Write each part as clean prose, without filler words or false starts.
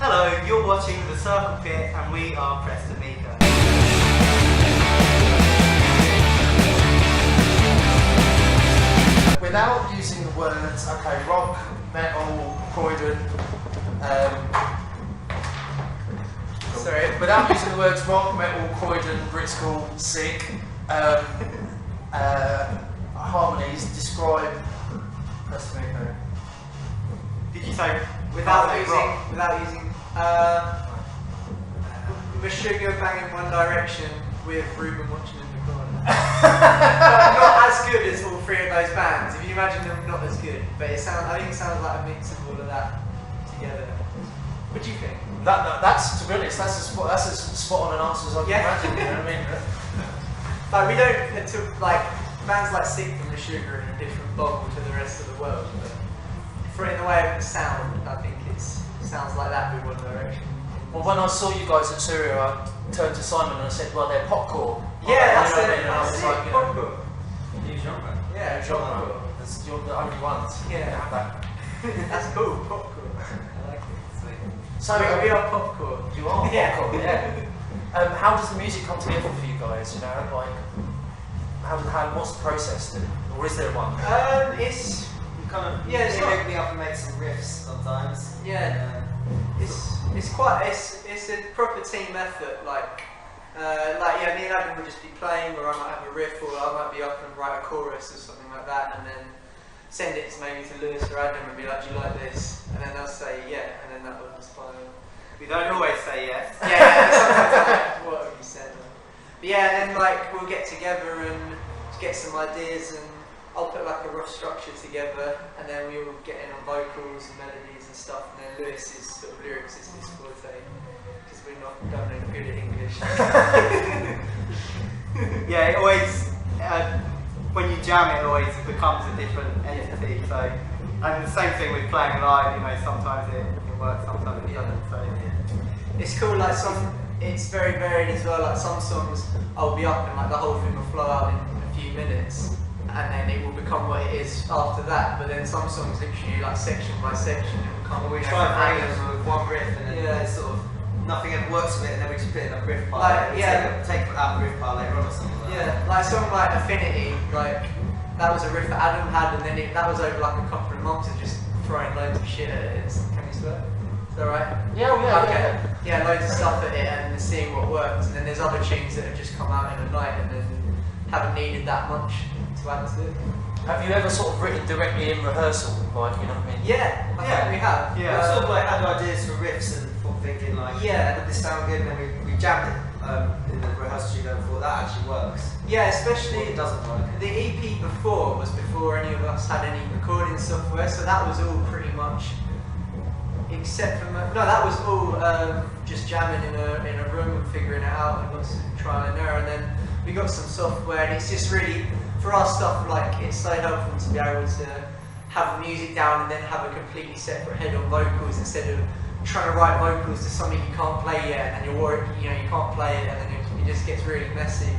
Hello, you're watching The Circle Pit and we are Preston Meco. Without using the words, okay, rock, metal, croydon, without using the words rock, metal, croydon, Bristol, sick, harmonies, describe Preston Meco. Did you say without using Meshuggah banging One Direction with Ruben watching in the corner. But not as good as all three of those bands. If you imagine them, not as good. But I think it sounds like a mix of all of that together. What do you think? That's, to be honest, that's as spot on an answer as I can imagine. You know what I mean? Like we don't like bands like Sick and Meshuggah are in a different bubble to the rest of the world. But for in the way of the sound, I think it sounds like that with One Direction. Well, when I saw you guys at Surrey, I turned to Simon and I said, well, they're popcore. Yeah, that's it. And I was like, you know, popcore. New genre. Yeah, genre. You're the only ones. Yeah. Have that. That's cool, popcorn. I like it. Sweet. So we are popcorn. You are Yeah. popcorn, yeah. How does the music come together for you guys? You know, like, what's the process? Or is there one? It's Kind of it's wake me up and make some riffs sometimes. Yeah. It's a proper team effort. Like me and Adam would just be playing, or I might have a riff, or I might be up and write a chorus or something like that, and then send it maybe to Lewis or Adam and be like, "Do you like this?" And then they'll say yeah, and then that will inspire. We don't always say yes. Yeah, sometimes I'm like, what have you said? But yeah, and then like we'll get together and get some ideas, and I'll put like a rough structure together, and then we all get in on vocals and melodies and stuff, and then Lewis's sort of lyrics is his forte, because we're not don't know good at English. Yeah, it always, when you jam it always becomes a different entity, so, and the same thing with playing live, you know, sometimes it works, sometimes it doesn't, so. It's cool, like it's very varied as well, like some songs I'll be up and like the whole thing will flow out in a few minutes, and then it will become what it is after that. But then some songs, literally, like section by section, it will come. We try and bring them with one riff, and then there's sort of nothing ever works with it, and then we just put it in a riff pile. Like, take it out of the riff pile later on or something like that. Like a song like Affinity, like that was a riff that Adam had, and then that was over like a couple of months of just throwing loads of shit at it. Can you swear? Is that right? Yeah, Yeah, loads of stuff at it, and seeing what works. And then there's other tunes that have just come out in a night, and then haven't needed that much to add to it. Have you ever sort of written directly in rehearsal, like, you know what I mean? Yeah, I think we have. Yeah, sort of like had ideas for riffs and thinking like, would this sound good? And then we jammed it in the rehearsal studio and thought that actually works. Yeah, especially it doesn't work. The EP before any of us had any recording software, so that was all pretty much, except for that was all just jamming in a room and figuring it out and lots of trial and error. And then we got some software, and it's just really, for our stuff, like, it's so helpful to be able to have the music down and then have a completely separate head on vocals, instead of trying to write vocals to something you can't play yet, and you're worried, you can't play it, and then it just gets really messy.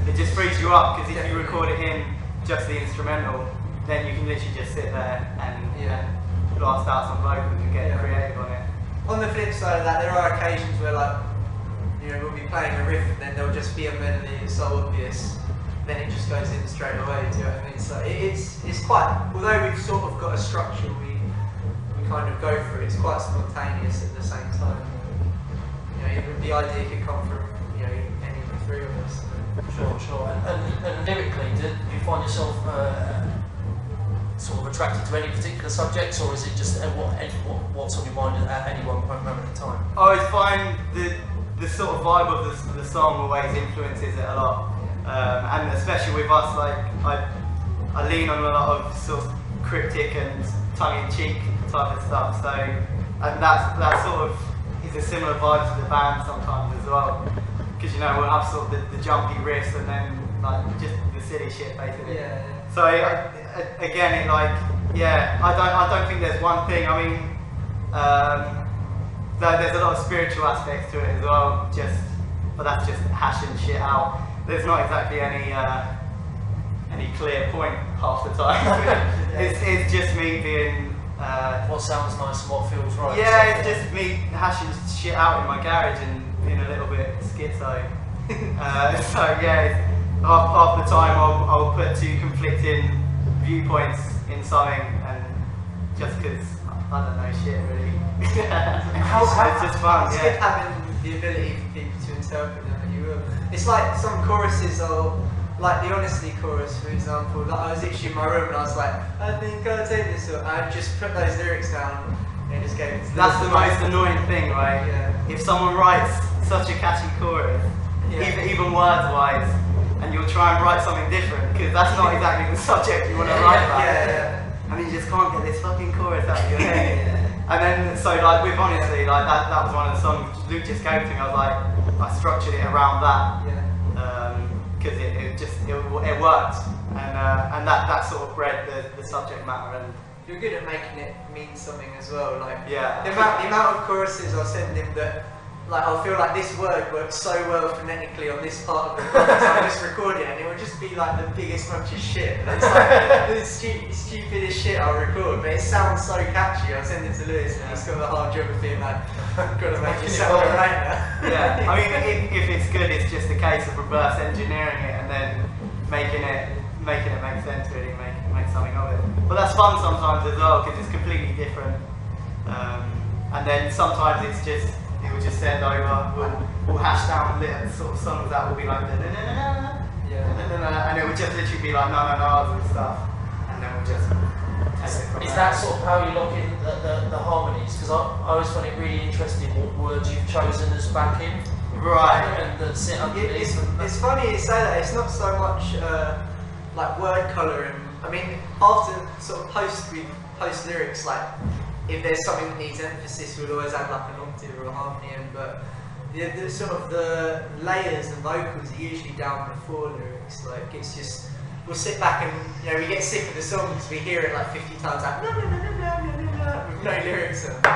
It just frees you up, because if you record it in just the instrumental, then you can literally just sit there and blast out some vocals and get creative on it. On the flip side of that, there are occasions where, like, we'll be playing a riff and then there'll just be a melody that's so obvious, then it just goes in straight away. Do you know what I mean? So it's quite, although we've sort of got a structure, we kind of go for it. It's quite spontaneous at the same time. The idea could come from any of the three of us. Sure. And lyrically, do you find yourself sort of attracted to any particular subjects, or is it just what's on your mind at any one moment in time? I always find the sort of vibe of the song always influences it a lot, and especially with us, like I lean on a lot of sort of cryptic and tongue-in-cheek type of stuff. So, and that sort of is a similar vibe to the band sometimes as well, because we'll have sort of the jumpy riffs and then like just the silly shit basically. So again, it I don't think there's one thing. I mean, there's a lot of spiritual aspects to it as well. But that's just hashing shit out. There's not exactly any clear point half the time. It's just me being What sounds nice and what feels right. Yeah, it's just me hashing shit out in my garage and being a little bit schizo. So yeah, half the time I'll put two conflicting viewpoints in something, and just because I don't know shit really. It's just fun. It's good having the ability for people to interpret them, and you will. It's like some choruses are, like the Honesty chorus, for example. Like I was literally in my room and I was like, I think I'll take this, or I just put those lyrics down and just gave it to That's the most annoying thing, right? Yeah. If someone writes such a catchy chorus, even words-wise, and you'll try and write something different, because that's not exactly the subject you want to write about. And you just can't get this fucking chorus out of your head. And then, so like with Honestly, like that was one of the songs Luke just gave to me. I was like, I structured it around that. Because it worked, and that sort of bred the subject matter. And you're good at making it mean something as well. Like the yeah, amount of choruses I'll send him that, like I'll feel like this word works so well phonetically on this part of the chorus, I just record it, and it will just be like the biggest bunch of shit. And it's like the stupidest shit I'll record, but it sounds so catchy. I'll send it to Lewis, and he's got the hard job of being like, I've got to make it sound right now. Yeah, I mean, if it's good, it's just a case of reverse engineering it and then making it make sense, really, make something of it. But that's fun sometimes as well, because it's completely different. And then sometimes it will just send over, we'll hash down little sort of songs that will be like, and it would just literally be like na-na-nas and stuff, and then we'll just take it from Is there. that sort of how you lock in the harmonies? Because I always find it really interesting what words you've chosen as backing. Right. And that sit underneath. It's funny you say that. It's not so much like word colouring. I mean, after sort of post lyrics, like if there's something that needs emphasis, we'll always add like an octave or a harmony in. But the sort of the layers and vocals are usually down before lyrics. Like it's just, we'll sit back and we get sick of the song because we hear it like 50 times, like with no lyrics in it.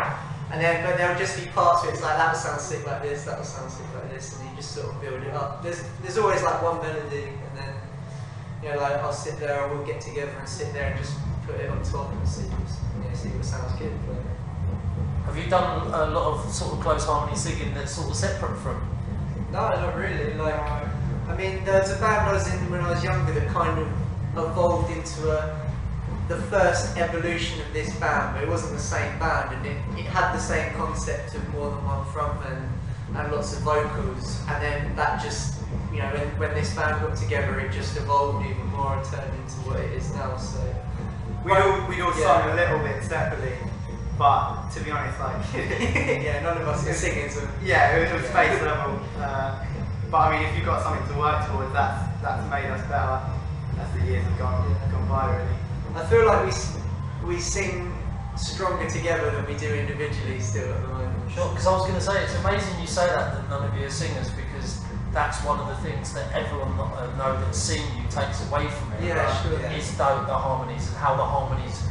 And then, but there'll just be parts where it's like, that will sound sick like this, that will sound sick like this, and you just sort of build it up. There's always like one melody, and then, like I'll sit there, or we'll get together and sit there and just put it on top and see what sounds good. But have you done a lot of sort of close harmony singing that's sort of separate from? no, not really. Like, I mean, there was a band I was in when I was younger that kind of evolved into the first evolution of this band, but it wasn't the same band, and it had the same concept of more than one frontman and lots of vocals, and then that just, when this band got together, it just evolved even more and turned into what it is now. So we'd all sung a little bit separately, but to be honest, like none of us are singing, so it was face level. But I mean, if you've got something to work towards, that's made us better. That's the years have gone by, really. I feel like we sing stronger together than we do individually still at the moment. Sure, because I was going to say, it's amazing you say that none of you are singers, because that's one of the things that everyone that's seen you takes away from it. Yeah, right? sure. Is the harmonies, and how the harmonies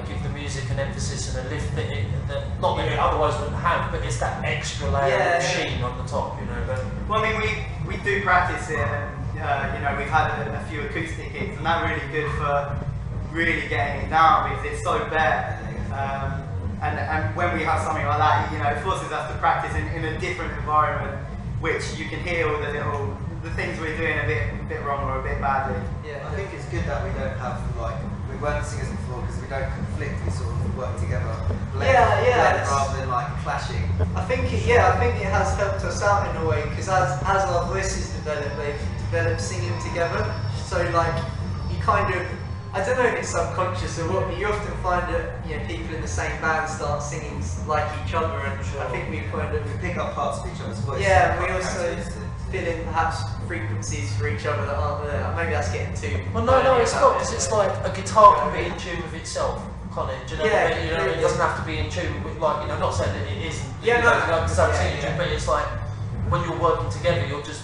give the music an emphasis and a lift that not that it otherwise wouldn't have, but it's that extra layer of sheen on the top, But well, I mean, we do practice it, and we've had a few acoustic gigs, and that's really good for really getting it down, because it's so bare. And when we have something like that, it forces us to practice in a different environment, which you can hear all the things we're doing a bit wrong or a bit badly. Yeah, I think it's good that we don't have we weren't singers before, because we don't conflict, we sort of work together, blend rather than like clashing. I think it has helped us out in a way, because as our voices develop, they've developed singing together. So like you kind of, I don't know if it's subconscious or what, but you often find that people in the same band start singing like each other, and I think we kind of pick up parts of each other's voices. Yeah, we also fill in perhaps frequencies for each other that aren't there. Maybe that's getting too. Well, no, it's not, because it's like a guitar can be in tune with itself, can't it? Do you know what I mean? It doesn't have to be in tune with, not saying that it isn't. But it's like when you're working together, you're just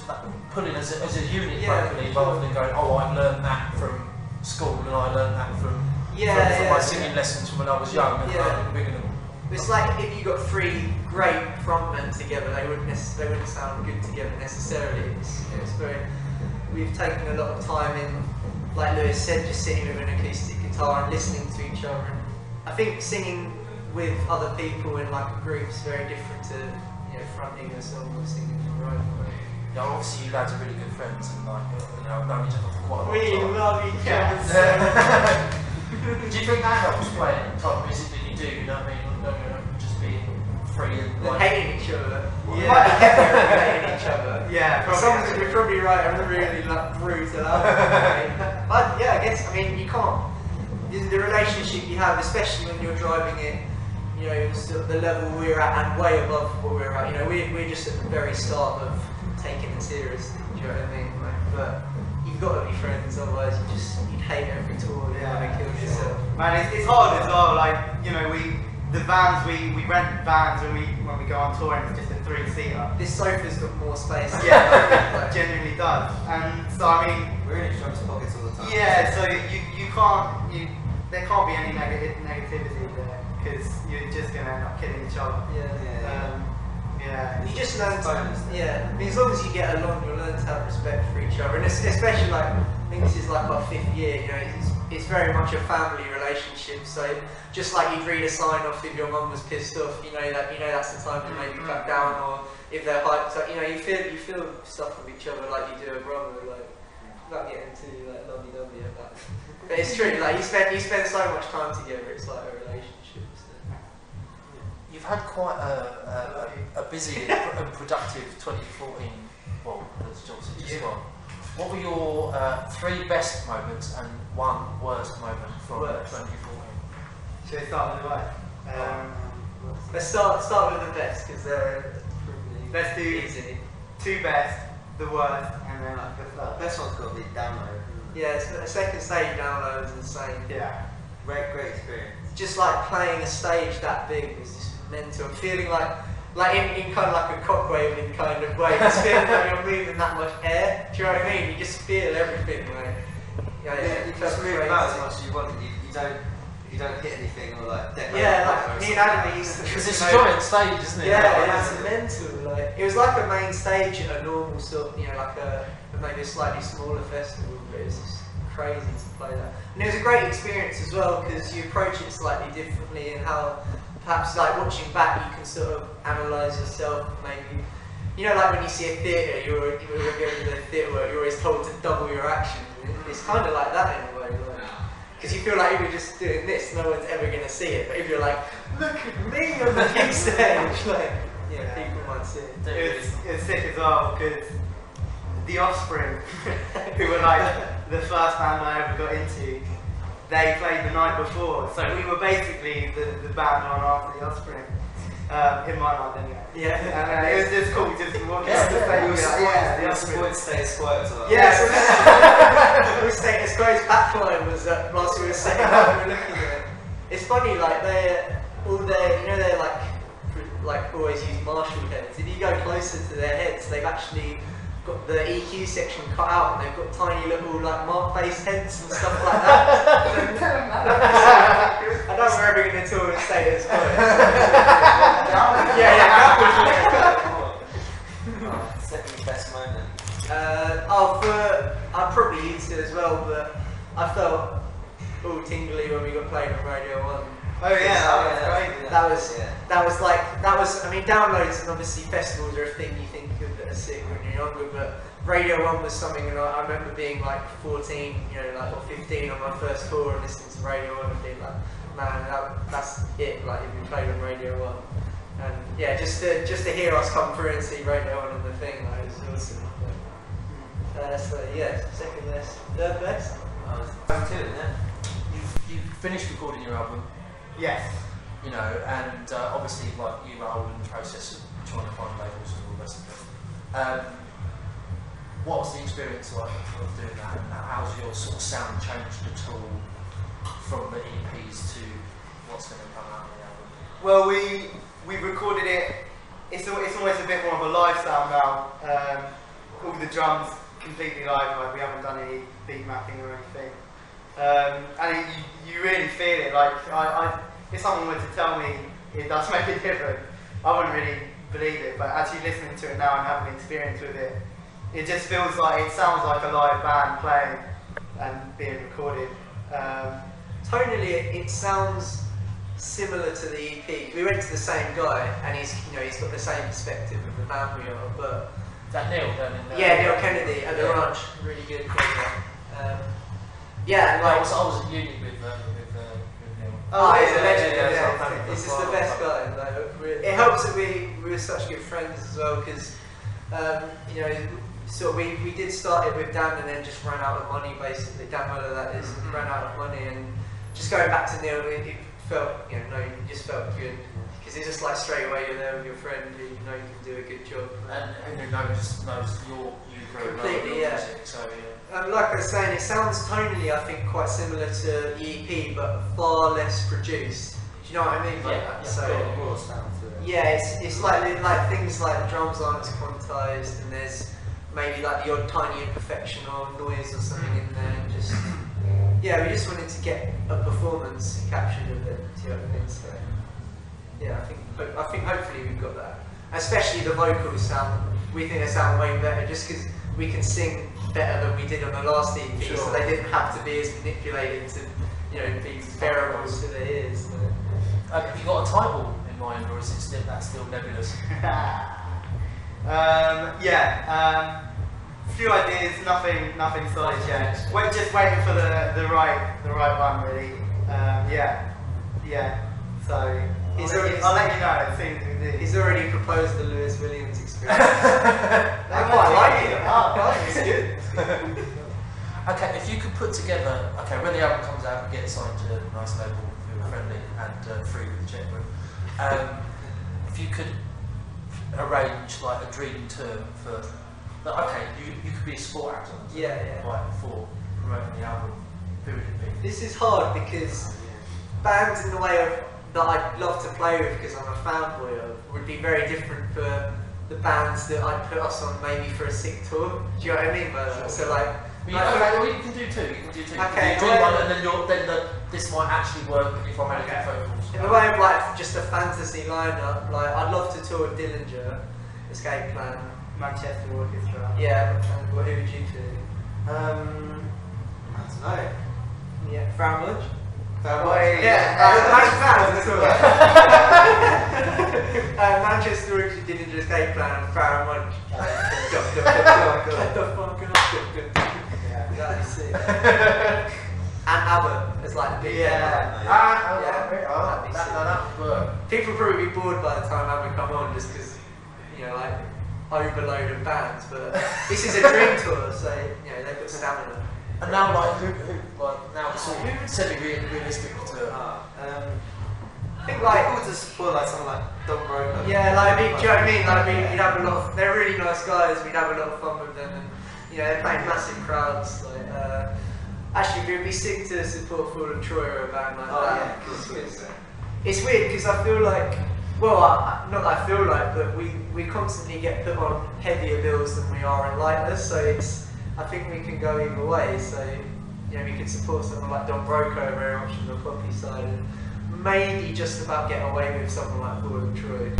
pulling as a unit vocally, rather than going, I learned that from school, and I learned that from my singing lessons from when I was young. It's like if you got three great frontmen together, they wouldn't sound good together necessarily. It's very. We've taken a lot of time in, like Lewis said, just sitting with an acoustic guitar and listening to each other, and I think singing with other people in like a group is very different to fronting a song or singing on your own. Yeah, obviously you lads are really good friends and like I've known each other for quite a long We time. love each other so much. Do you think that helps playing the type of music that you do? You know what I mean? Just being free and like hating each other. Yeah. Might be heavier than hating each other. Yeah, You're probably right. I'm really like brutal. But yeah, I guess you can't. The relationship you have, especially when you're driving it, sort of the level we're at and way above what we're at. We're just at the very start of taking it seriously. Do you know what I mean? But you've got to be friends, otherwise you'd hate every tour. And kill yourself. Man, it's hard as well. Like the vans we rent vans when we go on tour, and it's just a 3-seater. This sofa's got more space. Yeah, it genuinely does. And so we're in each other's pockets all the time. yeah. So you can't there can't be any negativity there because you're just gonna end up killing each other. Yeah. You just learn to, as long as you get along, you'll learn to have respect for each other, and especially I think this is like our 5th year. It's very much a family relationship. So just like you'd read a sign off if your mum was pissed off, that's the time to maybe back down, or if they're hyped up, you feel stuff with each other like you do a brother, like without getting too like lovey-dovey about it. But it's true. Like you spend so much time together. It's like a relationship. So. you've had quite a busy and productive 2014. Well, as John said just gone. What were your 3 best moments and 1 worst moment from 2014? Should we start with the worst? Let's start with the best because they're let's do easy. 2 best, the worst, and then the first. Best one's got to be download. Yeah, the second stage download was insane. Yeah. Great experience. Just like playing a stage that big was just mental. Feeling like in kind of like a cockwaving kind of way. Just feeling like you're moving that much air. Do you know what I mean? You just feel everything. Like, you just move about as much as you want. You don't hit anything or like decorate. Yeah, like me and Adam used to. Because it's a giant stage, isn't it? Yeah, it's mental. Like it was like a main stage at a normal sort of, like maybe a slightly smaller festival, but it was just crazy to play that. And it was a great experience as well because you approach it slightly differently, and how perhaps like watching back you can sort of analyse yourself. Maybe like when you see a theatre, you're going to the theatre work, you're always told to double your action. It's kind of like that in a way. Because you feel like if you're just doing this, no one's ever going to see it. But if you're like, look at me on the big stage, people might see it. It's sick as well because the Offspring, who were like the first band I ever got into, they played the night before. So we were basically the band on after the Offspring. In my mind anyway. Yeah. And it was just cool just to watch the Avoid status quo as well. Yeah, so status quo's backline was whilst we were setting up, we were looking at it. It's funny, like they're like always use Marshall heads. If you go closer to their heads, they've actually got the EQ section cut out, and they've got tiny little like mark face heads and stuff like that. I know we're ever going to tour with status quo. Second best moment. I'd probably used it as well, but I felt all tingly when we got played on Radio 1. Oh yeah, that was great. That was. I mean, downloads and obviously festivals are a thing you think of that are sick when you're younger, but Radio 1 was something, and I remember being like 14, or 15 on my first tour and listening to Radio 1 and being like, man, that's it. Like if we played on Radio 1, and yeah, just to hear us come through and see Radio 1 on the thing, like, it was awesome. Second best, third best. You've finished recording your album. Yes. And obviously, like you were in the process of trying to find labels and all the rest of it. What was the experience like of doing that? And how's your sort of sound changed at all from the EPs to what's going to come out of the album? Well, we recorded it. It's almost a bit more of a live sound now. All the drums completely live. Like we haven't done any beat mapping or anything. And you really feel it. Like if someone were to tell me it does make a difference, I wouldn't really believe it. But actually listening to it now and having experience with it, it just feels like it sounds like a live band playing and being recorded. Tonally, it sounds similar to the EP. We went to the same guy, and he's got the same perspective of the band we are. But is that Neil down in there? yeah, Neil Kennedy at the ranch, really good. Yeah, and I like was at uni with Neil. oh, he's a legend. Yeah, Yeah, he's just the best guy. Like, it helps that we were such good friends as well, because so we did start it with Dan and then just ran out of money basically. Dan Muller, that is, ran out of money, and just going back to Neil, it felt you just felt good, because it's just like straight away you're there with your friend who you can do a good job. And who knows you completely, yeah. Music, so yeah. Like I was saying, it sounds tonally, I think, quite similar to the EP, but far less produced. Do you know what I mean by that? Yeah, So More sound to it. yeah, it's like things like the drums aren't as quantized, and there's maybe like the odd tiny imperfection or noise or something in there. And just yeah, we just wanted to get a performance captured of it. Do you know what I mean? So yeah, I think hopefully we've got that. Especially the vocals sound. We think they sound way better just because we can sing better than we did on the last EP, Sure. so they didn't have to be as manipulated to, be variables to their ears. So. Have you got a title in mind, or is it still nebulous? Few ideas, nothing solid yet. We're just waiting for the right one, really. So I'll let you know as soon as we do. He's already proposed the Lewis Williams experience. I quite like it. It's good. Okay, if you could put together, when the album comes out and gets signed to a nice label who are friendly and free with the checkbook, if you could arrange like a dream term for, you could be a sport actor, like for promoting the album, who would it be? This is hard because bands in the way of that I'd love to play with, because I'm a fanboy of, would be very different for the bands that I'd put us on maybe for a sick tour. Do you know what I mean by that? So like, you can do two. You can do two. Okay, you can do one, and then this might actually work if I'm making vocals. In the way of like just a fantasy lineup, like I'd love to tour with Dillinger, Escape Plan, Manchester Orchestra. yeah. And who would you do? I don't know. Yeah, Frown Lodge. Manchester Orchestra, Dillinger, Escape Plan, and Frown Lodge. Get the fuck up. That'd be sick. And ABBA as like the big Yeah. that'd be sick. That would work. People would probably be bored by the time ABBA come on, just because like overload of bands. But this is a dream tour, so they've got stamina. And now, now it's sort of semi-realistic to. I think like People to support like someone like Don Broker. yeah, like do you know what I mean? Like we'd have a lot of, they're really nice guys. We'd have a lot of fun with them, and they're playing massive crowds. Like actually, we'd be sick to support Fall and Troy or a band like that. It's weird because I feel like, not that I feel like, but we constantly get put on heavier bills than we are in lighter. So I think we can go either way. So we could support someone like Don Broco very much on the poppy side, and maybe just about get away with someone like Fall and Troy.